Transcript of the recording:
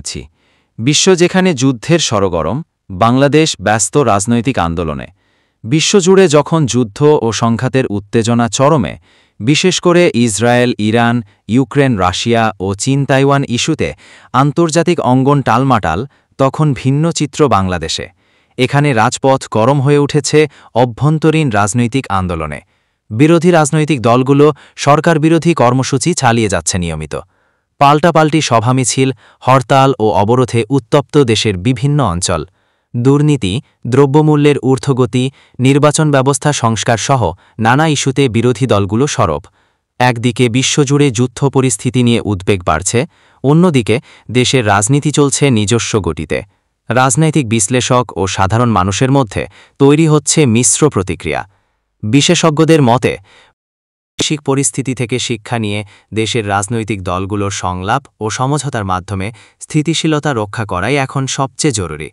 আছি। বিশ্ব যেখানে যুদ্ধের সরগরম, বাংলাদেশ ব্যস্ত রাজনৈতিক আন্দোলনে। বিশ্বজুড়ে যখন যুদ্ধ ও সংঘাতের উত্তেজনা চরমে, বিশেষ করে ইসরায়েল, ইরান, ইউক্রেন, রাশিয়া ও চীন তাইওয়ান ইস্যুতে আন্তর্জাতিক অঙ্গন টালমাটাল, তখন ভিন্ন চিত্র বাংলাদেশে। এখানে রাজপথ গরম হয়ে উঠেছে অভ্যন্তরীণ রাজনৈতিক আন্দোলনে। বিরোধী রাজনৈতিক দলগুলো সরকার বিরোধী কর্মসূচি চালিয়ে যাচ্ছে নিয়মিত। পাল্টাপাল্টি সভা মিছিল, হরতাল ও অবরোধে উত্তপ্ত দেশের বিভিন্ন অঞ্চল। দুর্নীতি, দ্রব্যমূল্যের ঊর্ধ্বগতি, নির্বাচন ব্যবস্থা সংস্কারসহ নানা ইস্যুতে বিরোধী দলগুলো সরব। একদিকে বিশ্বজুড়ে যুদ্ধ পরিস্থিতি নিয়ে উদ্বেগ বাড়ছে, অন্যদিকে দেশের রাজনীতি চলছে নিজস্ব গতিতে। রাজনৈতিক বিশ্লেষক ও সাধারণ মানুষের মধ্যে তৈরি হচ্ছে মিশ্র প্রতিক্রিয়া। বিশেষজ্ঞদের মতে, বৈশ্বিক পরিস্থিতি থেকে শিক্ষা নিয়ে দেশের রাজনৈতিক দলগুলোর সংলাপ ও সমঝোতার মাধ্যমে স্থিতিশীলতা রক্ষা করাই এখন সবচেয়ে জরুরি।